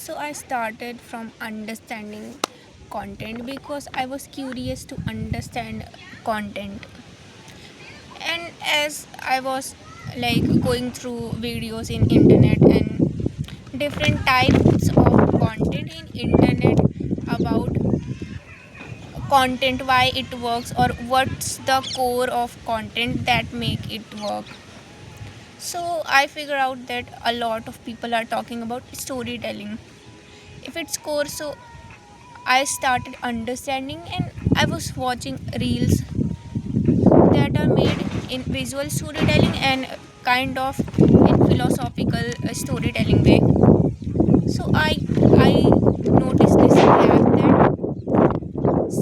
So I started from understanding content because I was curious to understand content. And as I was going through videos in internet and different types of content in internet about content, why it works, or what's the core of content that make it work. So I figure out that a lot of people are talking about storytelling. If it's core, so I started understanding, and I was watching reels that are made in visual storytelling and kind of in philosophical storytelling way. So I noticed this fact that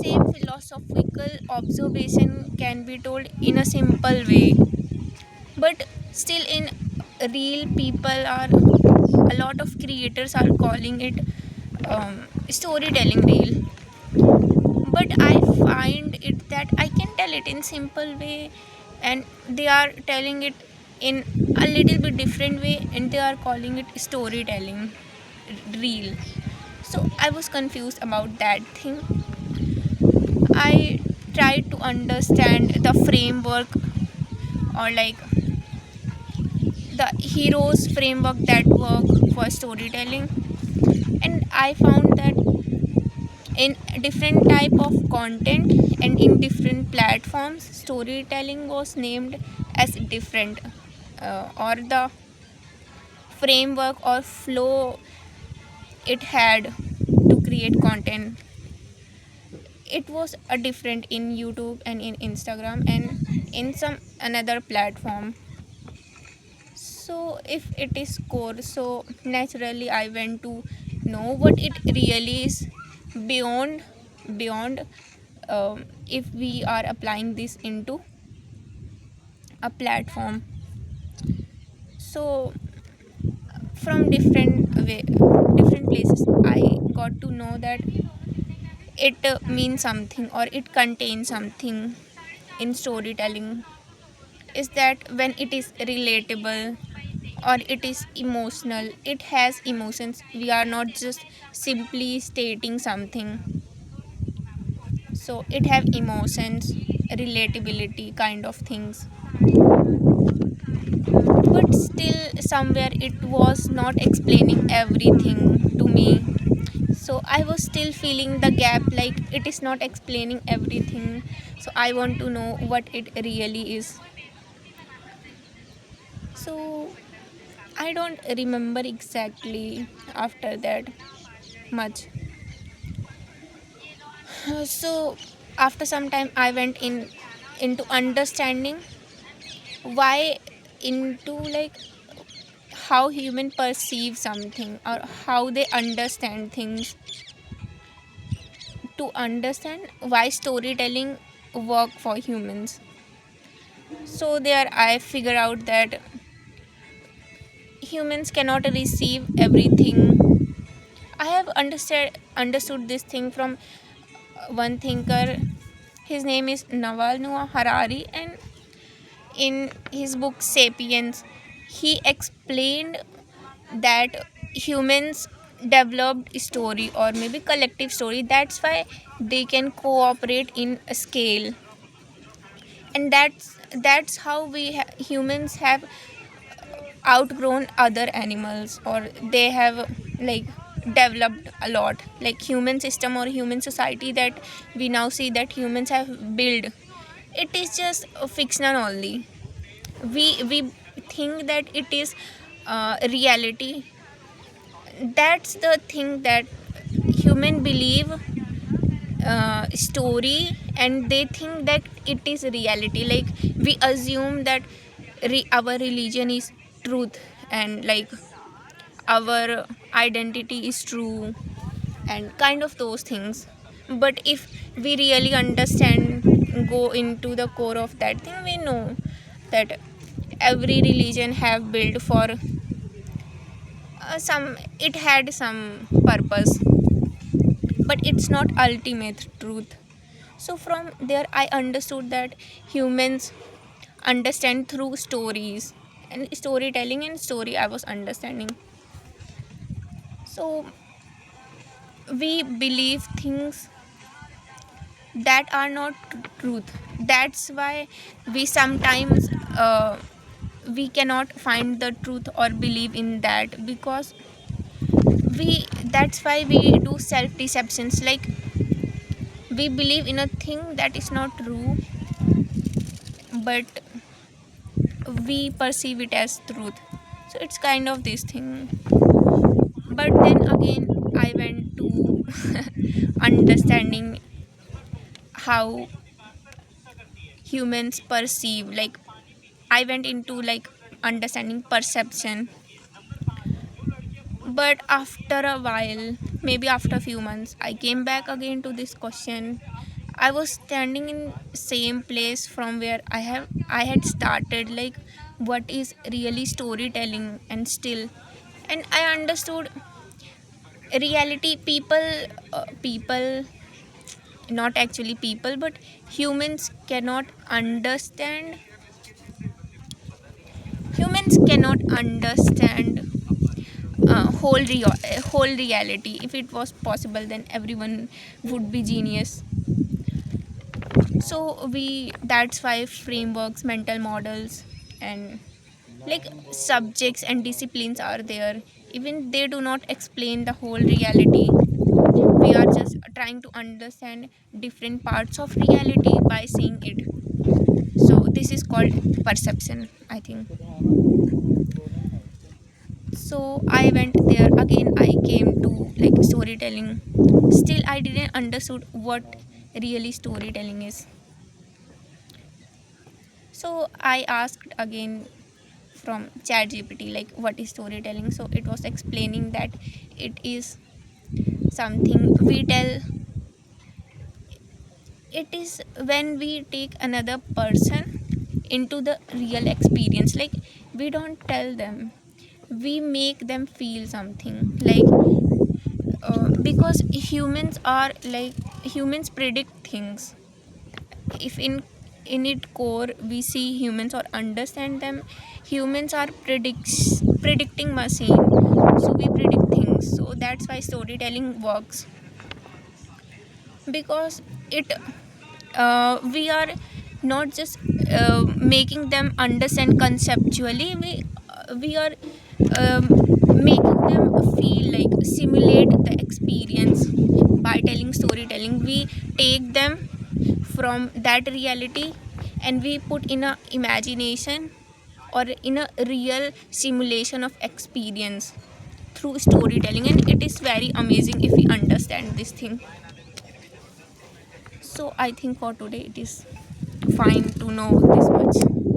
same philosophical observation can be told in a simple way, but still in real people are a lot of creators are calling it storytelling reel. But I find it that I can tell it in simple way, and they are telling it in a little bit different way, and they are calling it storytelling reel. So I was confused about that thing. I tried to understand the framework, or the hero's framework that work for storytelling, and I found that in different type of content and in different platforms, storytelling was named as different, or the framework or flow it had to create content, it was a different in YouTube and in Instagram and in some another platform. So if it is core, so naturally I went to know what it really is beyond if we are applying this into a platform. So from different places, I got to know that it means something, or it contains something in storytelling, is that when it is relatable or it is emotional, it has emotions, we are not just simply stating something. So it have emotions, relatability kind of things, but still somewhere it was not explaining everything to me. So I was still feeling the gap, like it is not explaining everything. So I want to know what it really is. So I don't remember exactly after that much. So after some time I went into understanding why, into how human perceive something or how they understand things, to understand why storytelling work for humans. So there I figure out that humans cannot receive everything. I have understood this thing from one thinker. His name is Naval Noah Harari, and in his book Sapiens, he explained that humans developed story, or maybe collective story. That's why they can cooperate in a scale, and that's how humans have outgrown other animals, or they have like developed a lot, like human system or human society that we now see that humans have built. It is just fictional only. We think that it is reality. That's the thing, that human believe story, and they think that it is reality. Like we assume that our religion is truth, and our identity is true, and kind of those things. But if we really understand, go into the core of that thing, we know that every religion have built for some, it had some purpose, but it's not ultimate truth. So from there I understood that humans understand through stories, and storytelling and story I was understanding. So we believe things that are not truth. That's why we sometimes we cannot find the truth or believe in that, because we that's why we do self deceptions, like we believe in a thing that is not true, but we perceive it as truth. So it's kind of this thing. But then again, I went to understanding how humans perceive, like I went into like understanding perception. But after a while, maybe after a few months, I came back again to this question. I was standing in same place from where I had started, like what is really storytelling, and still, and I understood reality. People, not actually people, but humans cannot understand. Humans cannot understand whole reality. If it was possible, then everyone would be genius. So we that's why frameworks, mental models, and like subjects and disciplines are there. Even they do not explain the whole reality. We are just trying to understand different parts of reality by seeing it. So this is called perception, I think. So I went there again. I came to like storytelling. Still I didn't understood what really storytelling is. So I asked again from ChatGPT, like what is storytelling. So it was explaining that it is something we tell. It is when we take another person into the real experience. Like we don't tell them, we make them feel something. Like because humans predict things. If in it core we see humans or understand them, humans are predicting machine. So we predict things. So that's why storytelling works, because it we are not just making them understand conceptually. We are um, making them feel, like simulate the experience. By telling storytelling, we take them from that reality and we put in a imagination or in a real simulation of experience through storytelling, and it is very amazing if we understand this thing. So I think for today it is fine to know this much.